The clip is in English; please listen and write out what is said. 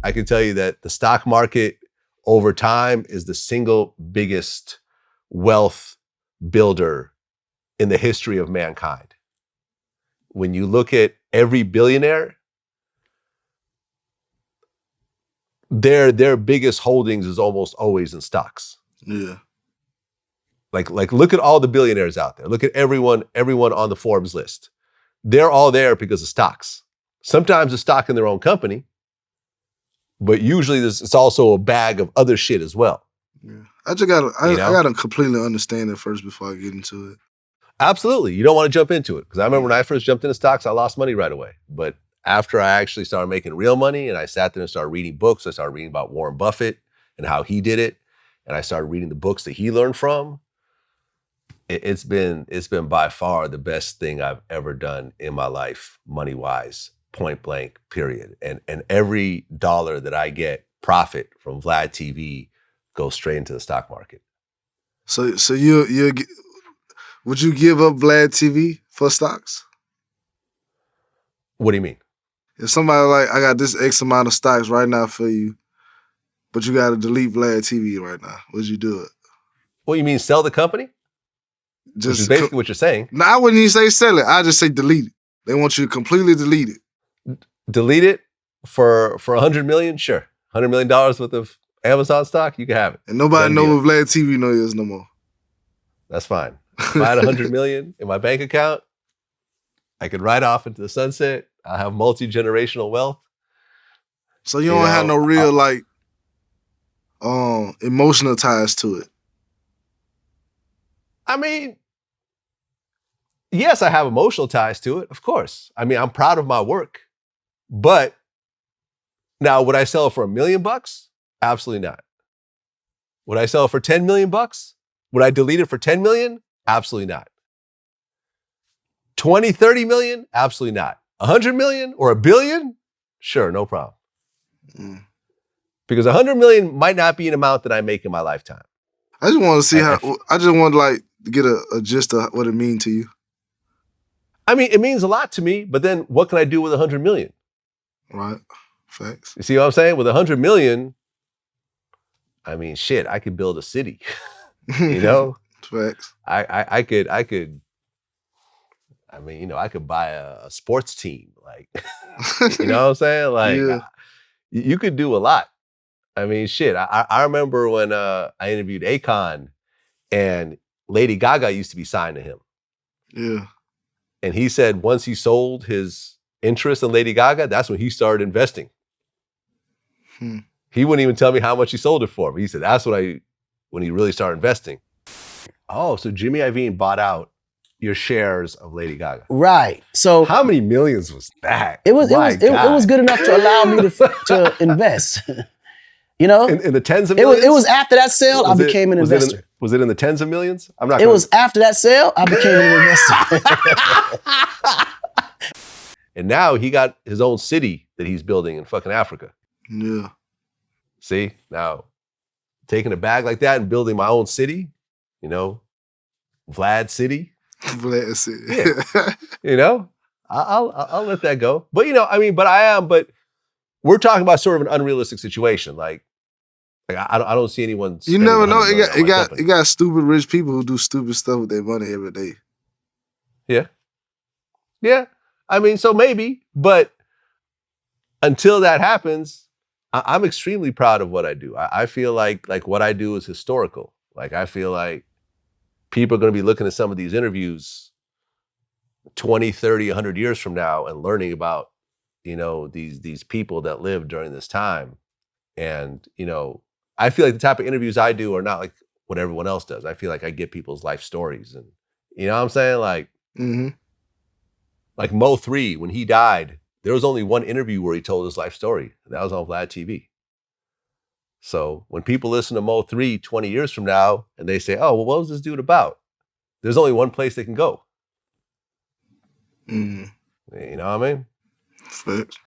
I can tell you that the stock market over time is the single biggest wealth builder in the history of mankind. When you look at every billionaire, their biggest holdings is almost always in stocks. Yeah. Like look at all the billionaires out there. Look at everyone on the Forbes list. They're all there because of stocks. Sometimes it's stock in their own company, but usually it's also a bag of other shit as well. Yeah. I gotta completely understand it first before I get into it. Absolutely. You don't want to jump into it. Because I remember when I first jumped into stocks, I lost money right away. But after I actually started making real money and I sat there and started reading books, I started reading about Warren Buffett and how he did it. And I started reading the books that he learned from. It's been by far the best thing I've ever done in my life, money-wise, point blank, period. And every dollar that I get profit from Vlad TV goes straight into the stock market. So you would you give up Vlad TV for stocks? What do you mean? If somebody like, I got this X amount of stocks right now for you, but you got to delete Vlad TV right now, would you do it? What, you mean sell the company? Which is basically what you're saying. No, I wouldn't even say sell it. I just say delete it. They want you to completely delete it. Delete it for $100 million? Sure. $100 million worth of Amazon stock? You can have it. And nobody know what Vlad TV is no more. That's fine. If I had $100 million in my bank account, I could ride off into the sunset. I'll have multi-generational wealth. So you don't have no real emotional ties to it. I mean, yes, I have emotional ties to it, of course. I mean, I'm proud of my work. But now, would I sell it for $1 million? Absolutely not. Would I sell it for $10 million? Would I delete it for $10 million? Absolutely not. 20, 30 million? Absolutely not. 100 million or $1 billion? Sure, no problem. Because 100 million might not be an amount that I make in my lifetime. I just want to see to get a gist of what it means to you. I mean, it means a lot to me, but then what can I do with 100 million? Right. Facts. You see what I'm saying? With 100 million, I mean, shit, I could build a city. You know? Facts. I could, I mean, I could buy a sports team. Like, you know what I'm saying? Like, yeah. You could do a lot. I mean, shit, I remember when I interviewed Akon and Lady Gaga used to be signed to him. Yeah. And he said once he sold his interest in Lady Gaga, that's when he started investing. He wouldn't even tell me how much he sold it for. But he said that's when he really started investing. Oh, so Jimmy Iovine bought out your shares of Lady Gaga. Right. So how many millions was that? It was good enough to allow me to invest. You know? In the tens of millions? It was after that sale, I became an investor. Was it in the tens of millions? I'm not. It was after that sale, I became an investor. And now he got his own city that he's building in fucking Africa. Yeah. See? Now, taking a bag like that and building my own city, Vlad City. Vlad City. Yeah. I'll let that go. But but we're talking about sort of an unrealistic situation. Like I don't see anyone. You never know. It got stupid rich people who do stupid stuff with their money every day. Yeah. Yeah. I mean, so maybe, but until that happens, I'm extremely proud of what I do. I feel like what I do is historical. Like I feel like people are going to be looking at some of these interviews 20, 30, 100 years from now and learning about, these people that lived during this time. And, I feel like the type of interviews I do are not like what everyone else does. I feel like I get people's life stories and, you know what I'm saying? Like, like Mo 3, when he died, there was only one interview where he told his life story. And that was on Vlad TV. So when people listen to Mo 3 20 years from now and they say, oh, well, what was this dude about? There's only one place they can go. You know what I mean? Facts.